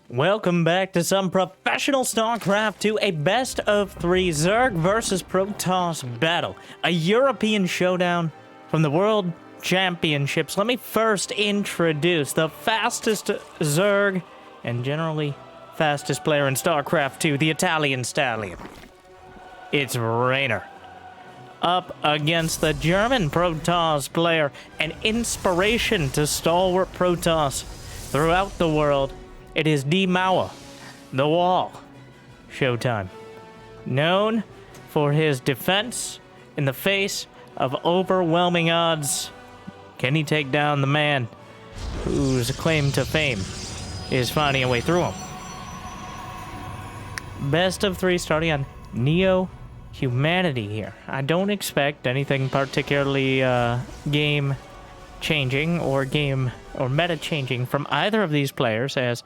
Welcome back to some professional StarCraft to a best of 3 Zerg versus Protoss battle. A European showdown from the World Championships. Let me first introduce the fastest Zerg and generally fastest player in StarCraft 2, the Italian Stallion. It's Reynor. Up against the German Protoss player, an inspiration to stalwart Protoss throughout the world. It is D. Mauer, the Wall, Showtime. Known for his defense in the face of overwhelming odds. Can he take down the man whose claim to fame is finding a way through him? Best of 3 starting on Neo Humanity here. I don't expect anything particularly game changing or meta changing from either of these players, as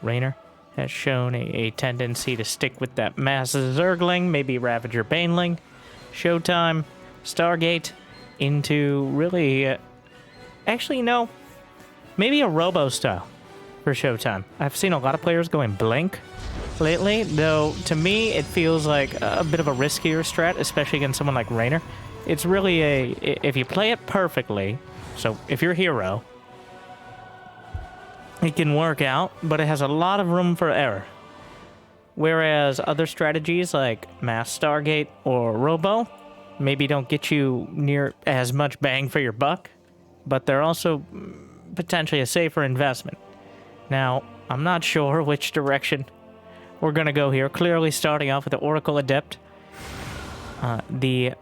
Reynor has shown a tendency to stick with that mass Zergling, maybe Ravager Baneling, Showtime, Stargate, into really, actually no, maybe a Robo style for Showtime. I've seen a lot of players going Blink lately, though to me it feels like a bit of a riskier strat, especially against someone like Reynor. It's really if you play it perfectly, so if you're hero, it can work out, but it has a lot of room for error. Whereas other strategies like Mass Stargate or Robo maybe don't get you near as much bang for your buck, but they're also potentially a safer investment. Now, I'm not sure which direction we're going to go here. Clearly starting off with the Oracle Adept. The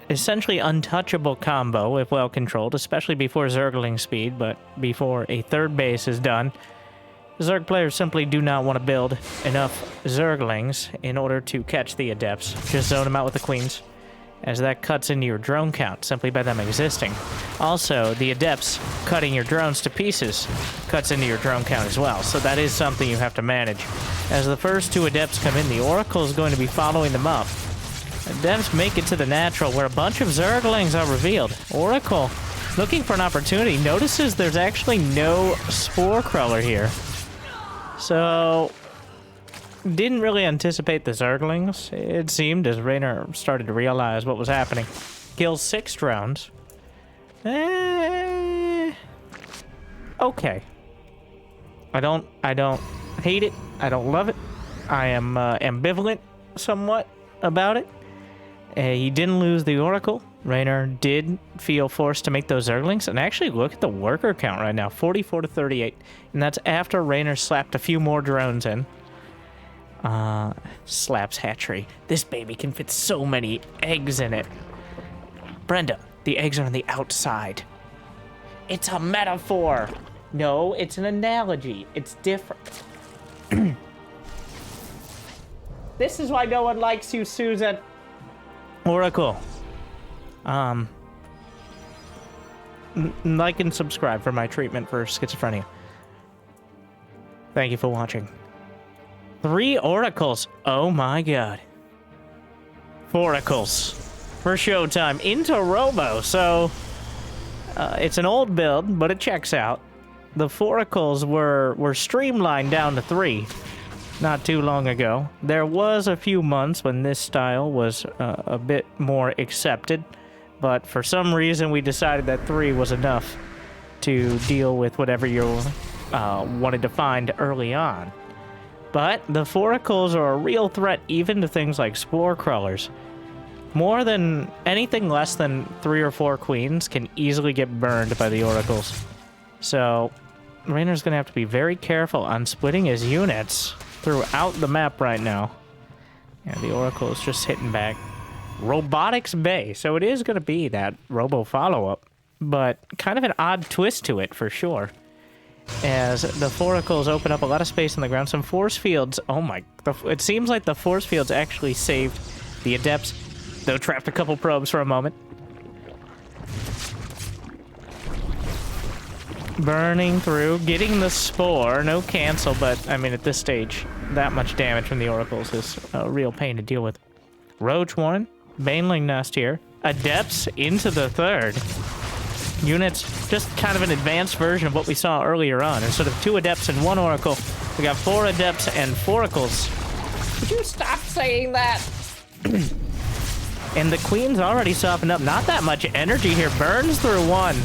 essentially untouchable combo if well controlled, especially before Zergling speed, but before a third base is done. Zerg players simply do not want to build enough Zerglings in order to catch the Adepts. Just zone them out with the Queens, as that cuts into your drone count simply by them existing. Also, the Adepts cutting your drones to pieces cuts into your drone count as well, so that is something you have to manage. As the first 2 Adepts come in, the Oracle is going to be following them up. Adepts make it to the natural, where a bunch of Zerglings are revealed. Oracle, looking for an opportunity, notices there's actually no Spore Crawler here. So, didn't really anticipate the Zerglings, it seemed, as Reynor started to realize what was happening. Kills 6 drones. Okay. I don't hate it. I don't love it. I am ambivalent somewhat about it. He didn't lose the Oracle. Reynor did feel forced to make those Zerglings. And actually, look at the worker count right now. 44 to 38. And that's after Reynor slapped a few more drones in. Slaps hatchery. This baby can fit so many eggs in it. Brenda, the eggs are on the outside. It's a metaphor. No, it's an analogy. It's different. This is why no one likes you, Susan. Oracle. Like and subscribe for my treatment for schizophrenia. Thank you for watching. 3 Oracles. Oh my god. 4 Oracles for Showtime into Robo. So, it's an old build, but it checks out. The 4 Oracles were streamlined down to 3 not too long ago. There was a few months when this style was a bit more accepted, but for some reason we decided that 3 was enough to deal with whatever you wanted to find early on. But the 4 Oracles are a real threat even to things like Spore Crawlers. More than anything less than 3 or 4 Queens can easily get burned by the Oracles. So Reynor's going to have to be very careful on splitting his units throughout the map right now. Yeah, the Oracle is just hitting back. Robotics Bay, so it is going to be that Robo follow-up, but kind of an odd twist to it for sure. As the 4 Oracles open up a lot of space on the ground, some force fields. Oh my, it seems like the force fields actually saved the Adepts, though trapped a couple probes for a moment. Burning through, getting the Spore, no cancel, but I mean at this stage, that much damage from the Oracles is a real pain to deal with. Roach 1, Baneling Nest here, Adepts into the 3rd. Units, just kind of an advanced version of what we saw earlier on. Instead of 2 Adepts and 1 Oracle, We got 4 Adepts and 4 Oracles. Would you stop saying that? And the Queen's already softened up. Not that much energy here. Burns through 1.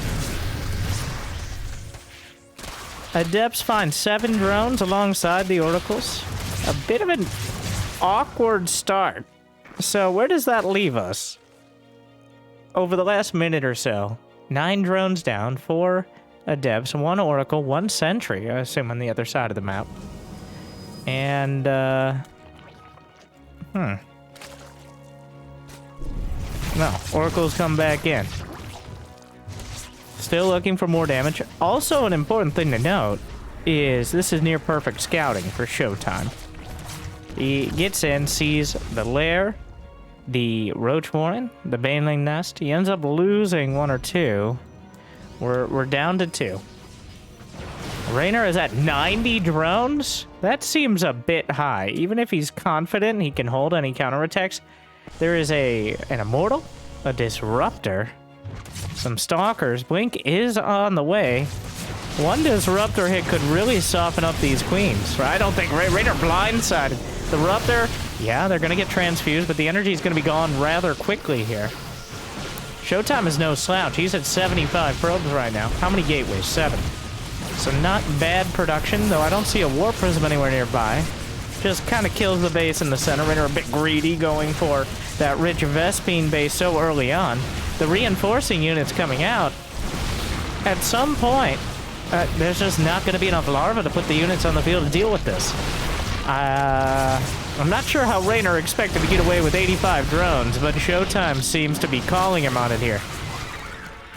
Adepts find 7 drones alongside the Oracles. A bit of an awkward start. So where does that leave us? Over the last minute or so, 9 drones down, 4 Adepts, 1 Oracle, 1 Sentry, I assume on the other side of the map. And, No, Oracles come back in. Still looking for more damage. Also, an important thing to note is this is near perfect scouting for Showtime. He gets in, sees the lair, the Roach Warren, the Baneling Nest. He ends up losing 1 or 2. We're down to 2. Reynor is at 90 drones? That seems a bit high. Even if he's confident he can hold any counterattacks, there is an Immortal, a Disruptor, some Stalkers. Blink is on the way. 1 Disruptor hit could really soften up these Queens. I don't think Reynor blindsided. The Ruptor, yeah, they're going to get transfused, but the energy is going to be gone rather quickly here. Showtime is no slouch. He's at 75 probes right now. How many gateways? 7. So not bad production, though I don't see a War Prism anywhere nearby. Just kind of kills the base in the center. Reynor a bit greedy, going for that rich Vespine base so early on. The reinforcing units coming out. At some point, there's just not going to be enough larvae to put the units on the field to deal with this. I'm not sure how Reynor expected to get away with 85 drones, but Showtime seems to be calling him on it here.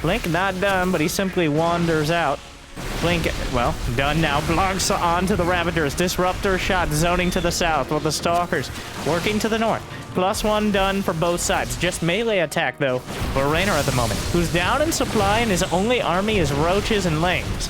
Blink not done, but he simply wanders out. Blink, well, done now. Blunks onto the Ravagers. Disruptor shot zoning to the south with the Stalkers working to the north. +1 done for both sides. Just melee attack, though, for Reynor at the moment, who's down in supply and his only army is Roaches and Lanes.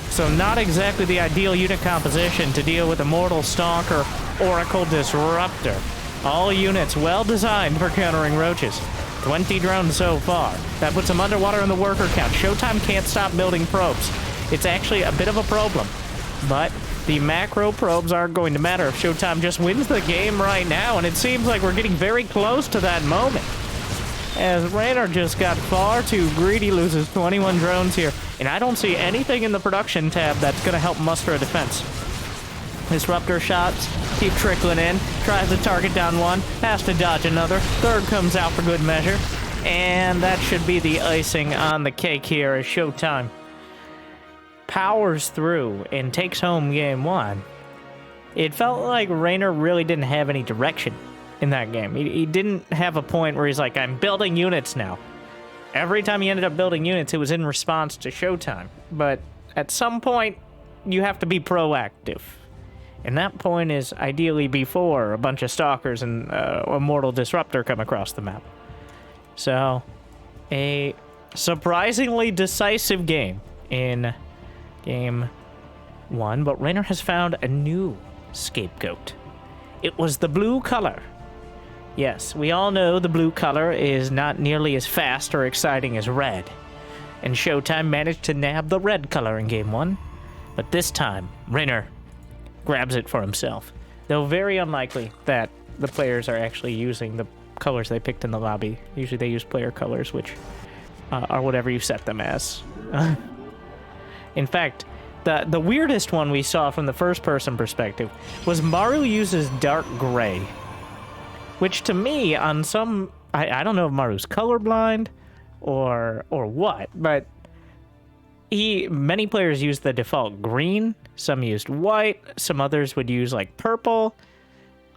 So not exactly the ideal unit composition to deal with Immortal, Stalker, Oracle, Disruptor. All units well designed for countering Roaches. 20 drones so far. That puts him underwater in the worker count. Showtime can't stop building probes. It's actually a bit of a problem. But the macro probes aren't going to matter if Showtime just wins the game right now, and it seems like we're getting very close to that moment. As Reynor just got far too greedy, loses 21 drones here, and I don't see anything in the production tab that's going to help muster a defense. Disruptor shots keep trickling in, tries to target down 1, has to dodge another, 3rd comes out for good measure, and that should be the icing on the cake here as Showtime powers through and takes home game 1. It felt like Reynor really didn't have any direction in that game. He didn't have a point where he's like, I'm building units now. Every time he ended up building units, it was in response to Showtime. But at some point, you have to be proactive. And that point is ideally before a bunch of Stalkers and Immortal Disruptor come across the map. So, a surprisingly decisive game in game 1. But Reynor has found a new scapegoat. It was the blue color. Yes, we all know the blue color is not nearly as fast or exciting as red. And Showtime managed to nab the red color in game 1. But this time, Reynor grabs it for himself. Though very unlikely that the players are actually using the colors they picked in the lobby. Usually they use player colors, which are whatever you set them as. In fact, the weirdest one we saw from the first-person perspective was Maru uses dark gray. Which to me, on some... I don't know if Maru's colorblind or what, but many players use the default green, some used white, some others would use like purple,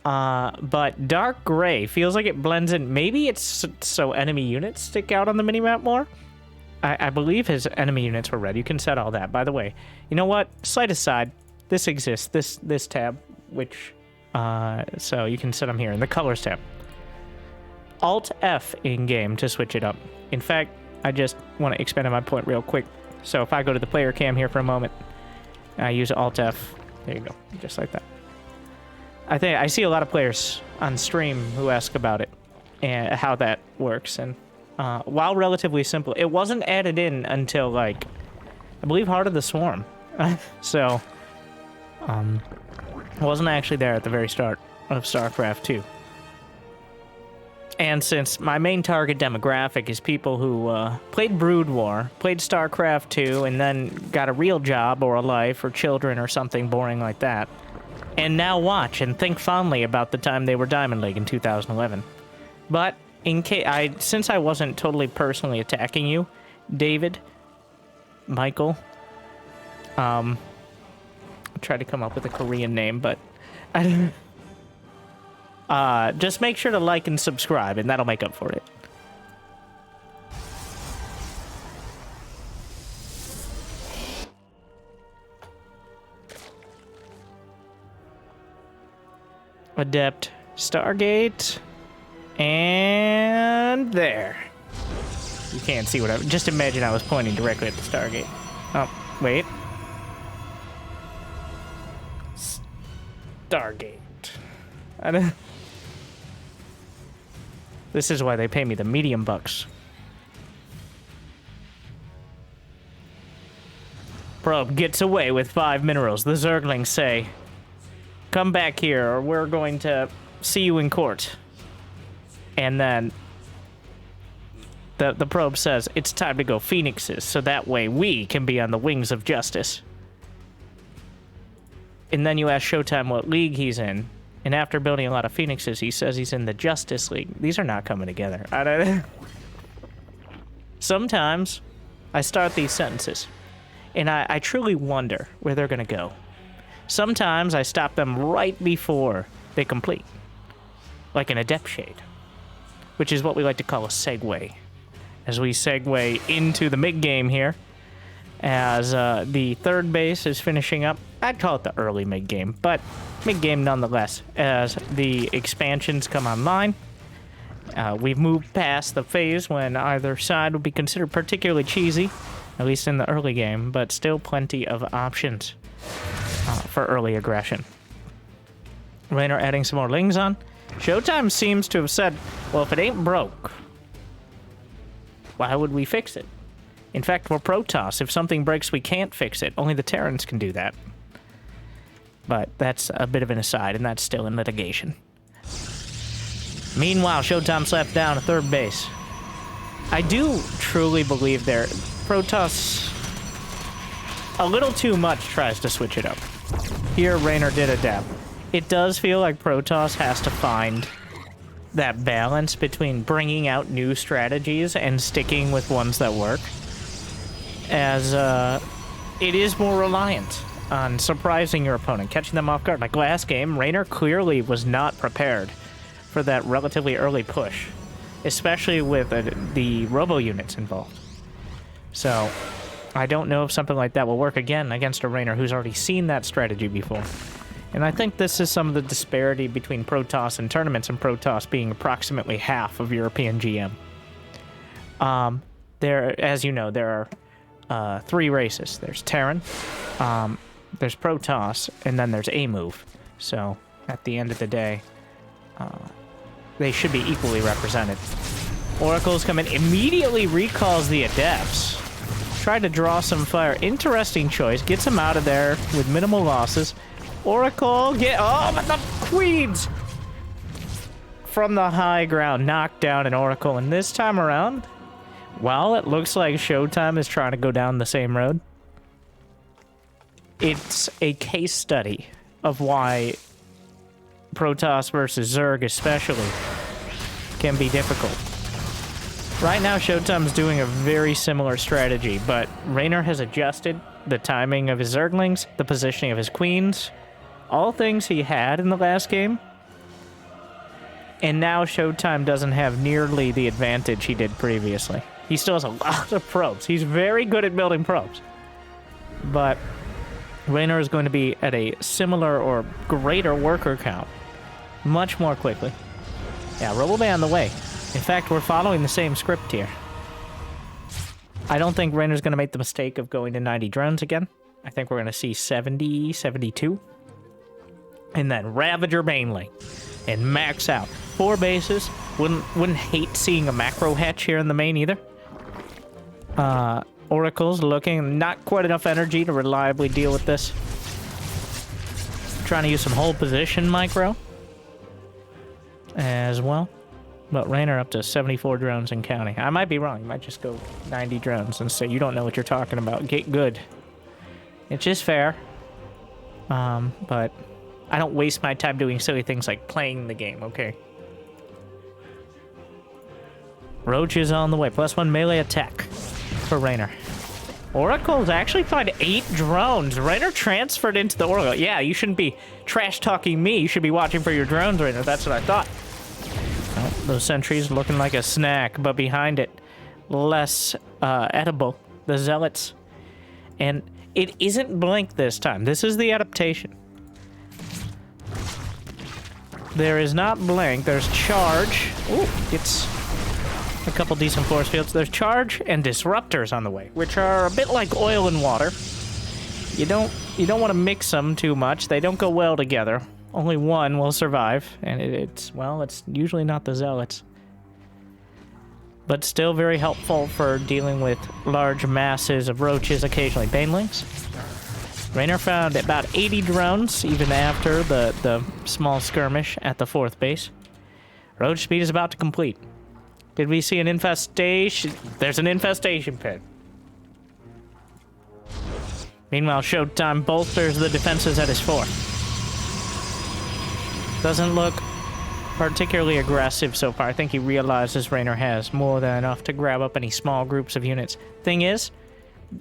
but dark gray feels like it blends in. Maybe it's so enemy units stick out on the minimap more? I believe his enemy units were red. You can set all that. By the way, you know what? Slight aside, this exists, this tab, which, so you can set them here in the colors tab. Alt-F in-game to switch it up. In fact, I just want to expand on my point real quick. So if I go to the player cam here for a moment, I use Alt-F. There you go, just like that. I see a lot of players on stream who ask about it and how that works. And while relatively simple, it wasn't added in until, like, I believe Heart of the Swarm. So, I wasn't actually there at the very start of StarCraft 2. And since my main target demographic is people who played Brood War, played StarCraft 2, and then got a real job or a life or children or something boring like that, and now watch and think fondly about the time they were Diamond League in 2011. But since I wasn't totally personally attacking you, David, Michael, I tried to come up with a Korean name, but I didn't. Just make sure to like and subscribe, and that'll make up for it. Adept Stargate. And there. You can't see what I... Just imagine I was pointing directly at the Stargate. Oh, wait. Stargate. I don't... This is why they pay me the medium bucks. Probe gets away with 5 minerals. The Zerglings say, "Come back here or we're going to see you in court." And then the probe says, "It's time to go Phoenixes, so that way we can be on the wings of justice." And then you ask Showtime what league he's in. And after building a lot of Phoenixes, he says he's in the Justice League. These are not coming together. Sometimes I start these sentences, and I truly wonder where they're going to go. Sometimes I stop them right before they complete, like an Adept Shade, which is what we like to call a segue. As we segue into the mid-game here, as the third base is finishing up. I'd call it the early mid-game, but mid-game nonetheless, as the expansions come online. We've moved past the phase when either side would be considered particularly cheesy, at least in the early game, but still plenty of options for early aggression. Reynor adding some more lings on. Showtime seems to have said, well, if it ain't broke, why would we fix it? In fact, we're Protoss. If something breaks, we can't fix it. Only the Terrans can do that. But that's a bit of an aside, and that's still in litigation. Meanwhile, Showtime slapped down a third base. I do truly believe Protoss a little too much tries to switch it up. Here, Reynor did adapt. It does feel like Protoss has to find that balance between bringing out new strategies and sticking with ones that work, as it is more reliant on surprising your opponent, catching them off guard. Like last game, Reynor clearly was not prepared for that relatively early push, especially with the robo units involved. So I don't know if something like that will work again against a Reynor who's already seen that strategy before. And I think this is some of the disparity between Protoss and tournaments, and Protoss being approximately half of European GM. As you know, there are 3 races. There's Terran, there's Protoss, and then there's A-Move. So, at the end of the day, they should be equally represented. Oracle's come in, immediately recalls the Adepts. Tried to draw some fire. Interesting choice. Gets him out of there with minimal losses. Oracle, but the Queens! From the high ground, knocked down an Oracle. And this time around, while it looks like Showtime is trying to go down the same road, it's a case study of why Protoss versus Zerg especially can be difficult. Right now, Showtime's doing a very similar strategy, but Reynor has adjusted the timing of his Zerglings, the positioning of his Queens, all things he had in the last game. And now Showtime doesn't have nearly the advantage he did previously. He still has a lot of probes. He's very good at building probes. But Reynor is going to be at a similar or greater worker count much more quickly. Yeah, Robobay on the way. In fact, we're following the same script here. I don't think Reynor's going to make the mistake of going to 90 drones again. I think we're going to see 70, 72. And then Ravager mainly. And max out. 4 bases. Wouldn't hate seeing a macro hatch here in the main either. Oracle's looking not quite enough energy to reliably deal with this. Trying to use some hold position micro as well. But Reynor up to 74 drones and counting. I might be wrong. You might just go 90 drones and say you don't know what you're talking about. Get good. It's just fair. But I don't waste my time doing silly things like playing the game, okay? Roach is on the way. +1 melee attack for Reynor. Oracles actually find 8 drones. Reynor transferred into the Oracle. Yeah, you shouldn't be trash-talking me. You should be watching for your drones, Reynor. That's what I thought. Oh, those sentries looking like a snack, but behind it, less edible. The zealots. And it isn't blink this time. This is the adaptation. There is not blink. There's charge. Ooh, it's a couple decent force fields. There's charge and disruptors on the way, which are a bit like oil and water. You don't want to mix them too much. They don't go well together. Only one will survive, and it's usually not the zealots. But still very helpful for dealing with large masses of roaches, occasionally banelings. Reynor found about 80 drones, even after the small skirmish at the 4th base. Roach speed is about to complete. Did we see an infestation? There's an infestation pit. Meanwhile, Showtime bolsters the defenses at his 4. Doesn't look particularly aggressive so far. I think he realizes Reynor has more than enough to grab up any small groups of units. Thing is,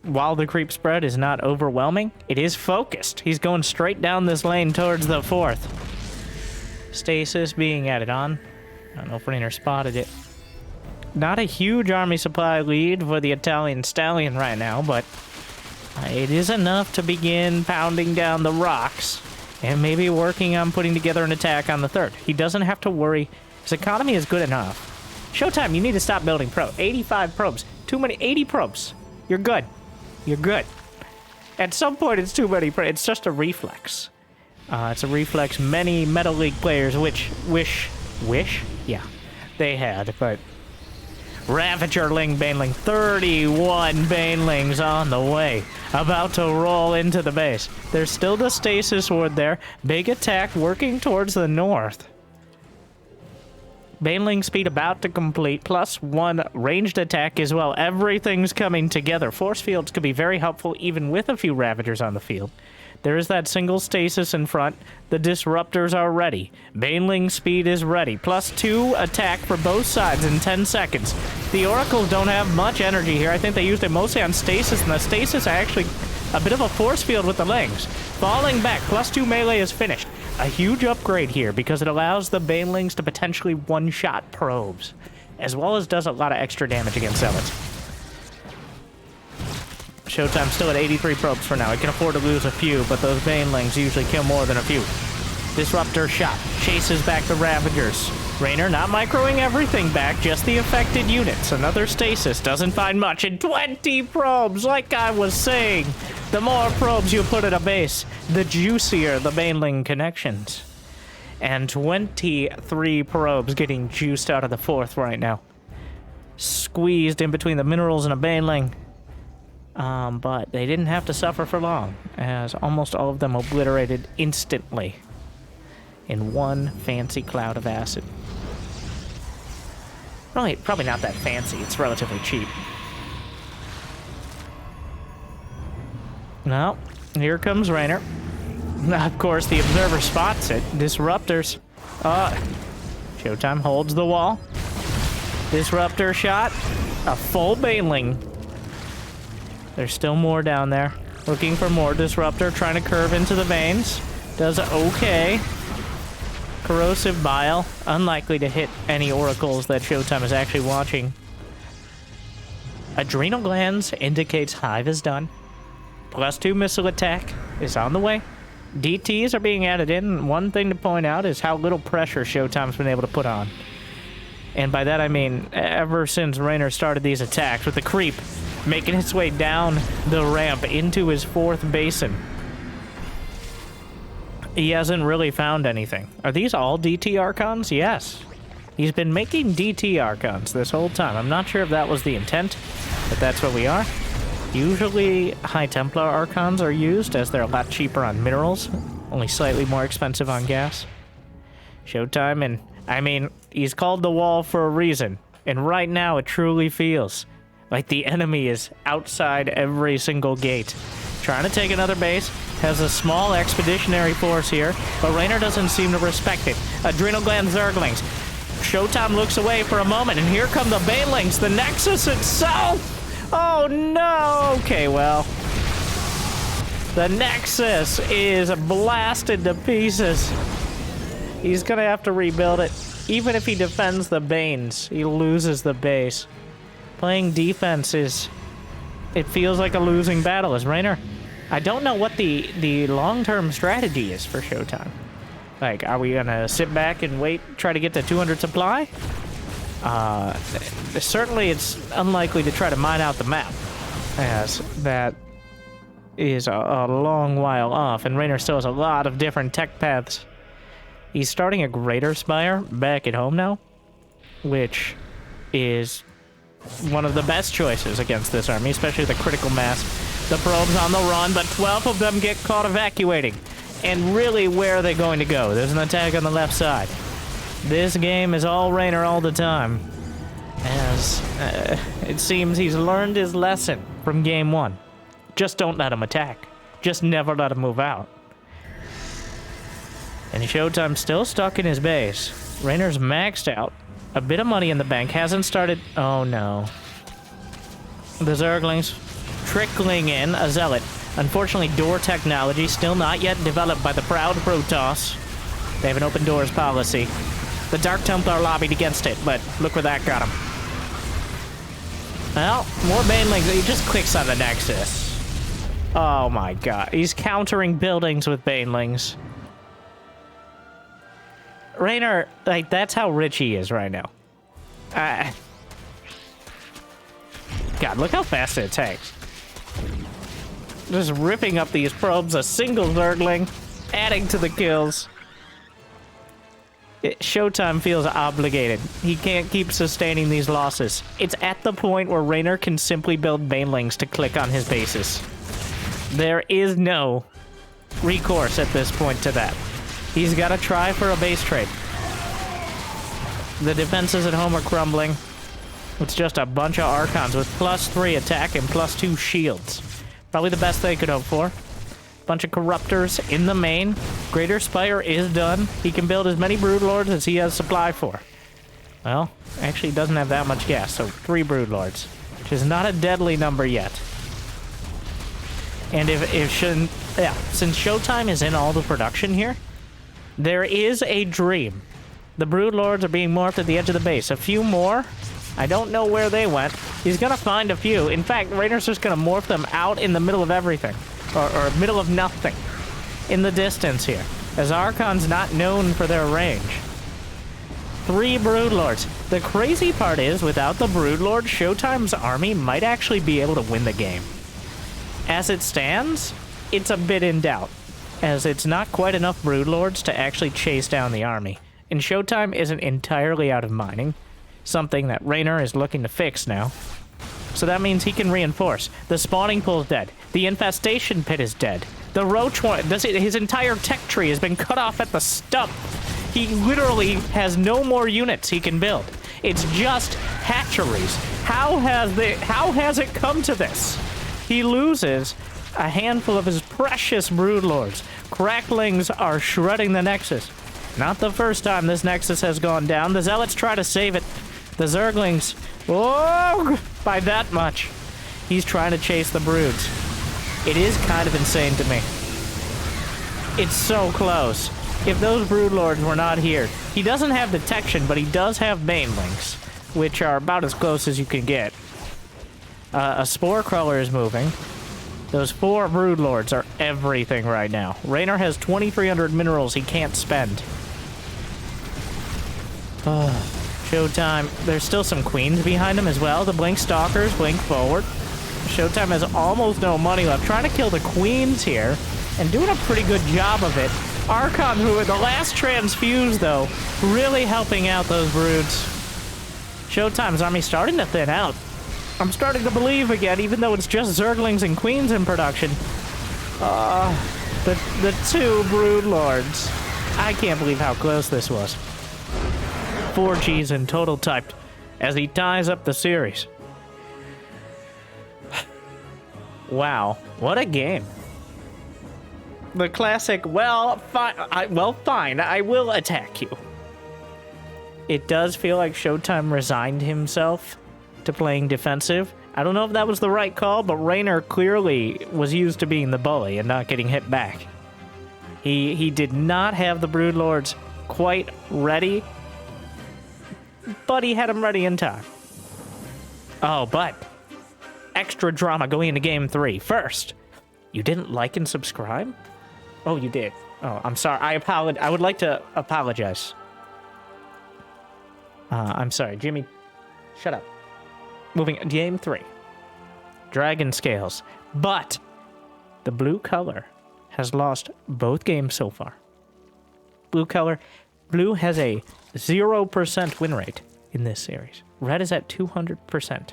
while the creep spread is not overwhelming, it is focused. He's going straight down this lane towards the 4th. Stasis being added on. I don't know if Reynor spotted it. Not a huge army supply lead for the Italian Stallion right now, but it is enough to begin pounding down the rocks and maybe working on putting together an attack on the 3rd. He doesn't have to worry. His economy is good enough. Showtime, you need to stop building 85 probes. Too many. 80 probes. You're good. You're good. At some point, it's too many. It's just a reflex. It's a reflex many Meta League players wish? Yeah, they had, but... Ravagerling Baneling, 31 Banelings on the way, about to roll into the base. There's still the Stasis Ward there. Big attack working towards the north. Baneling speed about to complete, +1 ranged attack as well. Everything's coming together. Force fields could be very helpful even with a few Ravagers on the field. There is that single stasis in front. The disruptors are ready. Baneling speed is ready. +2 attack for both sides in 10 seconds. The Oracles don't have much energy here. I think they used it mostly on stasis, and the stasis are actually a bit of a force field with the Lings. Falling back, +2 melee is finished. A huge upgrade here because it allows the Banelings to potentially one-shot probes, as well as does a lot of extra damage against zealots. Showtime's still at 83 probes for now. He can afford to lose a few, but those Banelings usually kill more than a few. Disruptor shot. Chases back the Ravagers. Reynor not microing everything back, just the affected units. Another stasis doesn't find much. And 20 probes, like I was saying. The more probes you put at a base, the juicier the Baneling connections. And 23 probes getting juiced out of the 4th right now. Squeezed in between the minerals and a Baneling. But they didn't have to suffer for long, as almost all of them obliterated instantly in one fancy cloud of acid. Probably not that fancy. It's relatively cheap. Now, here comes Reynor. Of course, the observer spots it. Disruptors. Showtime holds the wall. Disruptor shot. A full Baneling. There's still more down there. Looking for more disruptor, trying to curve into the veins. Does okay. Corrosive bile, unlikely to hit any oracles that Showtime is actually watching. Adrenal glands indicates hive is done. +2 missile attack is on the way. DTs are being added in. One thing to point out is how little pressure Showtime's been able to put on. And by that I mean, ever since Reynor started these attacks with the creep making its way down the ramp into his 4th basin, he hasn't really found anything. Are these all DT Archons? Yes. He's been making DT Archons this whole time. I'm not sure if that was the intent, but that's what we are. Usually High Templar Archons are used as they're a lot cheaper on minerals only slightly more expensive on gas. Showtime, and I mean, he's called the wall for a reason. And right now, it truly feels like the enemy is outside every single gate. Trying to take another base, has a small expeditionary force here, but Reynor doesn't seem to respect it. Adrenal gland Zerglings. Showtime looks away for a moment, and here come the Banelings, the Nexus itself! Oh no! Okay, well, the Nexus is blasted to pieces. He's gonna have to rebuild it. Even if he defends the Banes, he loses the base. Playing defense is... it feels like a losing battle, as Reynor... I don't know what the long-term strategy is for Showtime. Like, are we gonna sit back and wait, try to get to 200 supply? Certainly it's unlikely to try to mine out the map, as that is a long while off, and Reynor still has a lot of different tech paths. He's starting a Greater Spire back at home now, which is one of the best choices against this army, especially the critical mass. The probes on the run, but 12 of them get caught evacuating. And really, where are they going to go? There's an attack on the left side. This game is all Reynor all the time, as it seems he's learned his lesson from game one. Just don't let him attack. Just never let him move out. And Showtime's still stuck in his base. Reynor's maxed out. A bit of money in the bank. Hasn't started... oh no. The Zerglings trickling in. A Zealot. Unfortunately, door technology still not yet developed by the proud Protoss. They have an open doors policy. The Dark Templar lobbied against it, but look where that got him. Well, more Banelings. He just clicks on the Nexus. Oh my god. He's countering buildings with Banelings. Reynor, like, that's how rich he is right now. God, look how fast it takes. Just ripping up these probes, a single Zergling, adding to the kills. Showtime feels obligated. He can't keep sustaining these losses. It's at the point where Reynor can simply build Banelings to click on his bases. There is no recourse at this point to that. He's got to try for a base trade. The defenses at home are crumbling. It's just a bunch of Archons with +3 attack and +2 shields. Probably the best they could hope for. Bunch of Corruptors in the main. Greater Spire is done. He can build as many Broodlords as he has supply for. Well, actually he doesn't have that much gas, so 3 Broodlords, which is not a deadly number yet. And since Showtime is in all the production here, there is a dream. The Broodlords are being morphed at the edge of the base. A few more. I don't know where they went. He's gonna find a few. In fact, Reynor's just gonna morph them out in the middle of everything. Or middle of nothing. In the distance here. As Archon's not known for their range. 3 Broodlords. The crazy part is, without the Broodlord, Showtime's army might actually be able to win the game. As it stands, it's a bit in doubt, as it's not quite enough Broodlords to actually chase down the army. And Showtime isn't entirely out of mining, something that Reynor is looking to fix now. So that means he can reinforce. The spawning pool's dead. The infestation pit is dead. The roach one, his entire tech tree has been cut off at the stump. He literally has no more units he can build. It's just hatcheries. How has it come to this? He loses a handful of his precious Broodlords. Cracklings are shredding the Nexus. Not the first time this Nexus has gone down. The Zealots try to save it. The Zerglings, oh, by that much. He's trying to chase the Broods. It is kind of insane to me. It's so close. If those Broodlords were not here, he doesn't have detection, but he does have Banelings, which are about as close as you can get. A Spore Crawler is moving. Those 4 Broodlords are everything right now. Reynor has 2,300 minerals he can't spend. Showtime. There's still some Queens behind him as well. The Blink Stalkers blink forward. Showtime has almost no money left. Trying to kill the Queens here, and doing a pretty good job of it. Archon, who are the last transfuse, though, really helping out those Broods. Showtime's army starting to thin out. I'm starting to believe again, even though it's just Zerglings and Queens in production. The two Brood Lords. I can't believe how close this was. 4 Gs in total typed as he ties up the series. Wow, what a game. The classic, well, fine, I will attack you. It does feel like Showtime resigned himself to playing defensive. I don't know if that was the right call, but Reynor clearly was used to being the bully and not getting hit back. He did not have the Brood Lords quite ready, but he had them ready in time. Oh, but extra drama going into game 3. First, you didn't like and subscribe? Oh, you did. Oh, I'm sorry. I would like to apologize. I'm sorry, Jimmy. Shut up. Moving game 3. Dragon scales. But the blue color has lost both games so far. Blue has a 0% win rate in this series. Red is at 200%.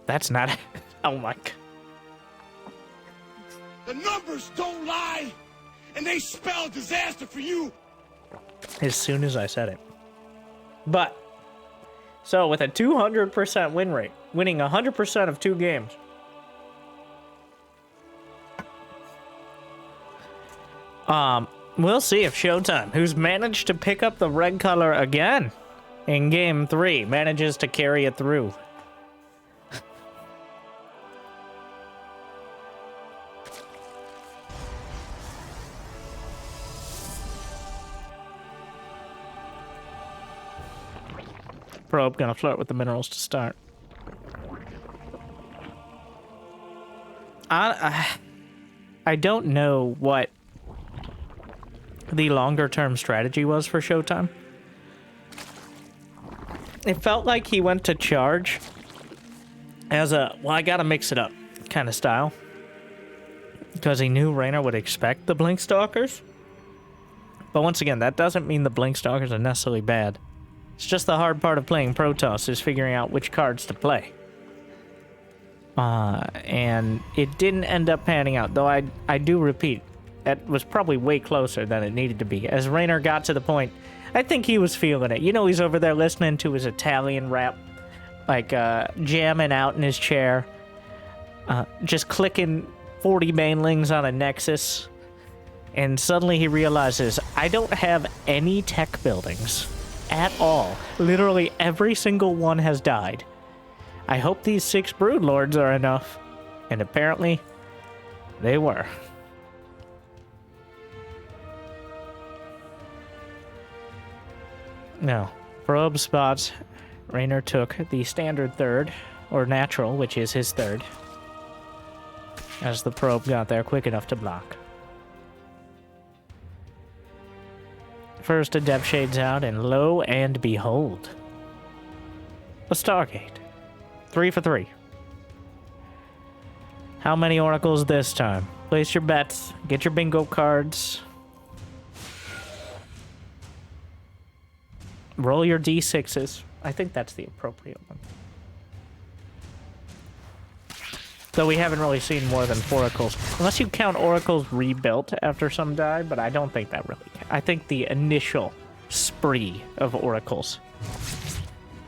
That's not... Oh my God. The numbers don't lie, and they spell disaster for you. As soon as I said it. But, so with a 200% win rate, winning 100% of 2 games. We'll see if Showtime, who's managed to pick up the red color again in game 3, manages to carry it through. Probe gonna flirt with the minerals to start. I don't know what the longer term strategy was for Showtime. It felt like he went to charge as a, well, I gotta mix it up kind of style. Because he knew Reynor would expect the Blink Stalkers. But once again, that doesn't mean the Blink Stalkers are necessarily bad. It's just the hard part of playing Protoss is figuring out which cards to play. And it didn't end up panning out, though I do repeat, it was probably way closer than it needed to be. As Reynor got to the point, I think he was feeling it. You know, he's over there listening to his Italian rap, like jamming out in his chair, just clicking 40 banelings on a Nexus, and suddenly he realizes, I don't have any tech buildings. At all. Literally every single one has died. I hope these 6 Brood Lords are enough. And apparently, they were. No. Probe spots. Reynor took the standard 3rd, or natural, which is his 3rd. As the probe got there quick enough to block. First, a depth shades out, and lo and behold, a Stargate. 3 for 3. How many oracles this time? Place your bets. Get your bingo cards. Roll your d6s. I think that's the appropriate one. Though we haven't really seen more than 4 oracles. Unless you count oracles rebuilt after some die, but I don't think that really counts. I think the initial spree of oracles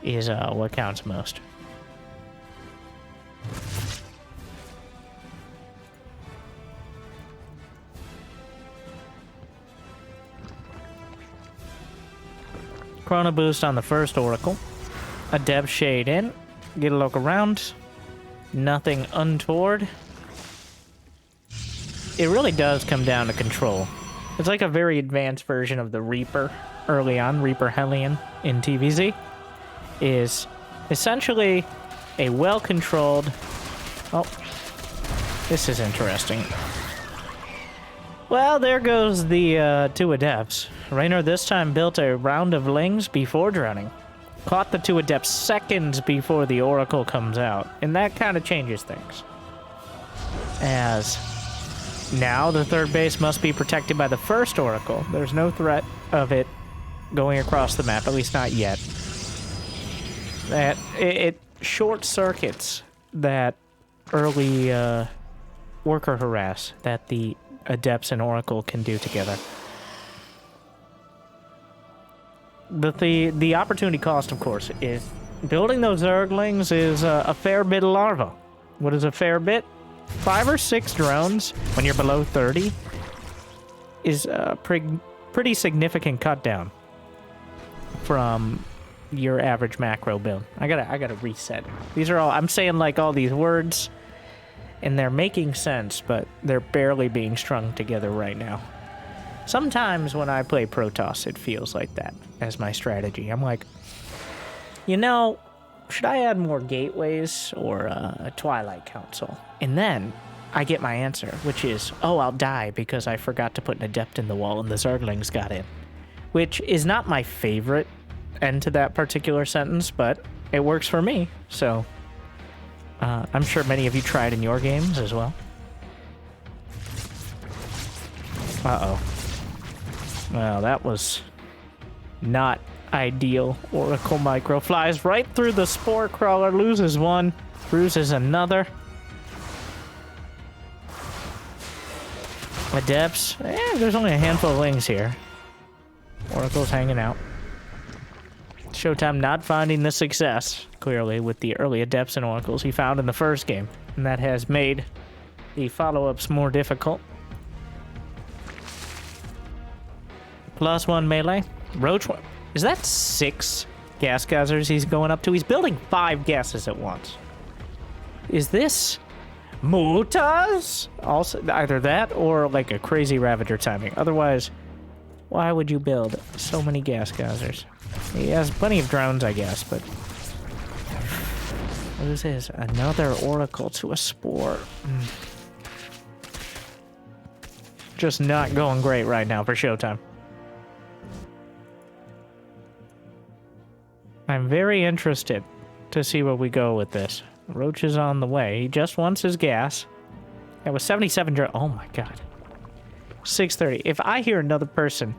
is what counts most. Chrono boost on the first oracle. A depth shade in. Get a look around. Nothing untoward. It really does come down to control. It's like a very advanced version of the Reaper early on. Reaper Hellion in TVZ is essentially a well-controlled... Oh, this is interesting. Well, there goes the 2 Adepts. Reynor this time built a round of Lings before drowning. Caught the 2 Adepts seconds before the Oracle comes out, and that kind of changes things. As now the 3rd base must be protected by the 1st Oracle. There's no threat of it going across the map, at least not yet. That it short circuits that early worker harass that the Adepts and Oracle can do together. The opportunity cost, of course, is building those Zerglings is a fair bit of larva. What is a fair bit? 5 or 6 drones when you're below 30 is a pretty significant cut down from your average macro build. I gotta reset. These are all, I'm saying like all these words and they're making sense, but they're barely being strung together right now. Sometimes when I play Protoss, it feels like that as my strategy. I'm like, you know, should I add more gateways or a Twilight Council? And then I get my answer, which is, oh, I'll die because I forgot to put an Adept in the wall and the Zerglings got in. Which is not my favorite end to that particular sentence, but it works for me, so I'm sure many of you tried in your games as well. Uh-oh. Well, that was not ideal. Oracle Micro flies right through the Spore Crawler, loses one, bruises another. Adepts, there's only a handful of Lings here. Oracle's hanging out. Showtime not finding the success, clearly, with the early Adepts and Oracles he found in the first game. And that has made the follow-ups more difficult. +1 melee. Roach, is that 6 gas geysers he's going up to? He's building 5 gases at once. Is this Mutas? Also, either that or like a crazy Ravager timing. Otherwise, why would you build so many gas geysers? He has plenty of drones, I guess, but what is this? Another Oracle to a Spore. Just not going great right now for Showtime. I'm very interested to see where we go with this. Roach is on the way. He just wants his gas. That was 77 drones. Oh my god. 630. If I hear another person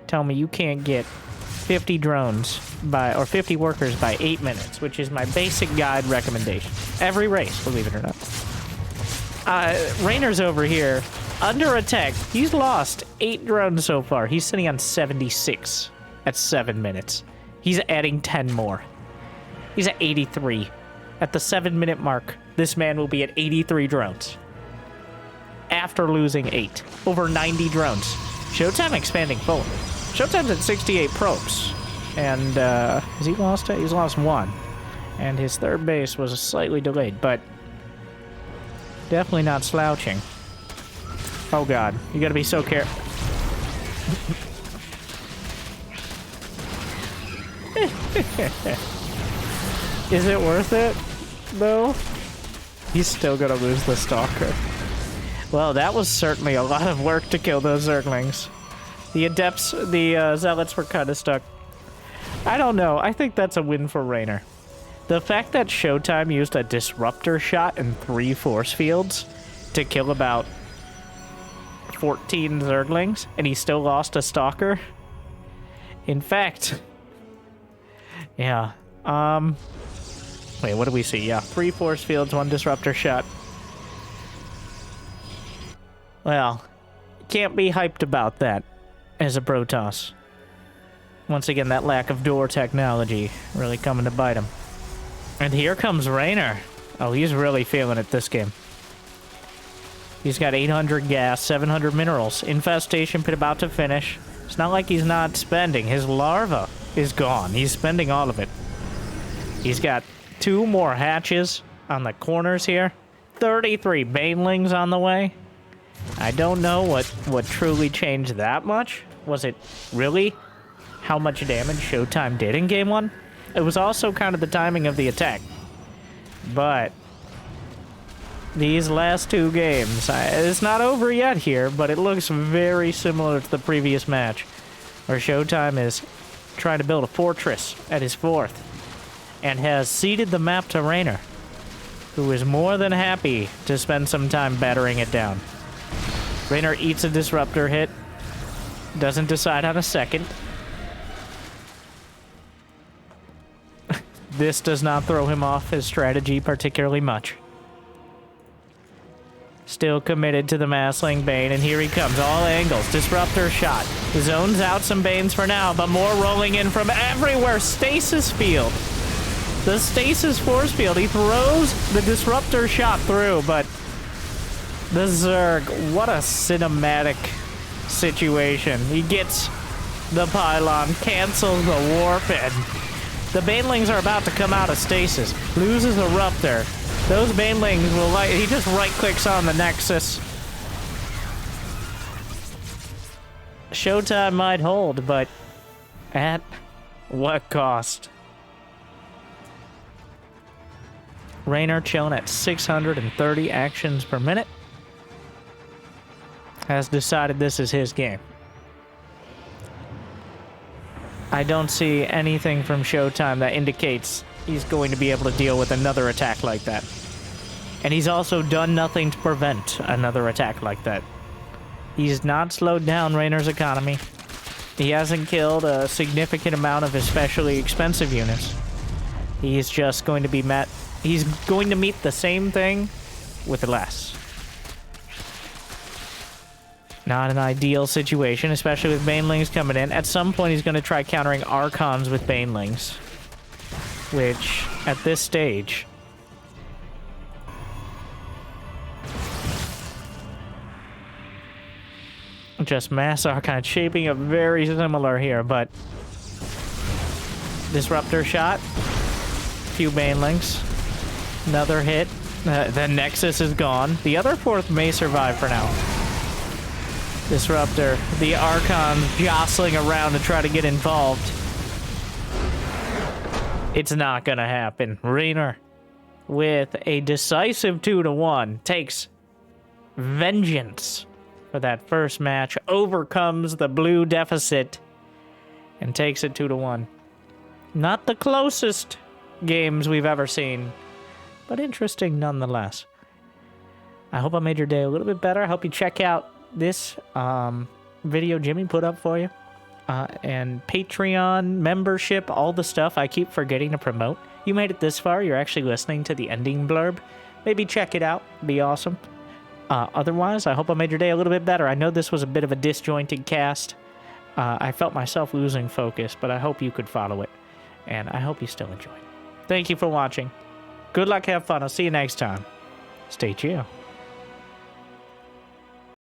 tell me you can't get 50 drones by, or 50 workers by 8 minutes, which is my basic guide recommendation. Every race, believe it or not. Reynor's over here, under attack. He's lost 8 drones so far. He's sitting on 76 at 7 minutes. He's adding 10 more. He's at 83. At the 7-minute mark, this man will be at 83 drones. After losing 8. Over 90 drones. Showtime expanding forward. Showtime's at 68 probes. And, has he lost it? He's lost 1. And his third base was slightly delayed, but definitely not slouching. Oh god, you gotta be so careful. Is it worth it, though? He's still gonna lose the Stalker. Well, that was certainly a lot of work to kill those Zerglings. The Adepts, the Zealots were kind of stuck. I don't know. I think that's a win for Reynor. The fact that Showtime used a Disruptor shot and 3 force fields to kill about 14 Zerglings, and he still lost a Stalker. In fact, yeah. Wait, what do we see? Yeah, 3 force fields, 1 Disruptor shot. Well, can't be hyped about that as a Protoss. Once again, that lack of door technology really coming to bite him. And here comes Reynor. Oh, he's really feeling it this game. He's got 800 gas, 700 minerals. Infestation pit about to finish. It's not like he's not spending. His larva is gone. He's spending all of it. He's got 2 more hatches on the corners here. 33 banelings on the way. I don't know what truly changed that much. Was it really how much damage Showtime did in Game 1? It was also kind of the timing of the attack. But these last 2 games, it's not over yet here, but it looks very similar to the previous match, where Showtime is trying to build a fortress at his 4th, and has ceded the map to Reynor, who is more than happy to spend some time battering it down. Reynor eats a Disruptor hit, doesn't decide on a second. This does not throw him off his strategy particularly much. Still committed to the Massling Bane, and here he comes. All angles. Disruptor shot. Zones out some Banes for now, but more rolling in from everywhere. Stasis field. The stasis force field. He throws the Disruptor shot through, but the Zerg, what a cinematic situation. He gets the pylon, cancels the warp, and the Banelings are about to come out of stasis. Loses a Ruptor. Those Banelings will he just right-clicks on the Nexus. Showtime might hold, but at what cost? Reynor chilling at 630 actions per minute. Has decided this is his game. I don't see anything from Showtime that indicates he's going to be able to deal with another attack like that. And he's also done nothing to prevent another attack like that. He's not slowed down Reynor's economy. He hasn't killed a significant amount of especially expensive units. He's just going to be he's going to meet the same thing with less. Not an ideal situation, especially with Banelings coming in. At some point, he's going to try countering Archons with Banelings. Which, at this stage... just Mass Archon shaping up very similar here, but... Disruptor shot. Few Banelings. Another hit. The Nexus is gone. The other fourth may survive for now. Disruptor. The Archon jostling around to try to get involved. It's not gonna happen. Reynor, with a decisive 2-1, takes vengeance for that first match, overcomes the blue deficit, and takes it 2-1. Not the closest games we've ever seen, but interesting nonetheless. I hope I made your day a little bit better. I hope you check out this video Jimmy put up for you. And Patreon, membership, all the stuff I keep forgetting to promote. You made it this far, you're actually listening to the ending blurb. Maybe check it out, be awesome. Otherwise, I hope I made your day a little bit better. I know this was a bit of a disjointed cast. I felt myself losing focus, but I hope you could follow it. And I hope you still enjoyed. Thank you for watching. Good luck, have fun. I'll see you next time. Stay chill.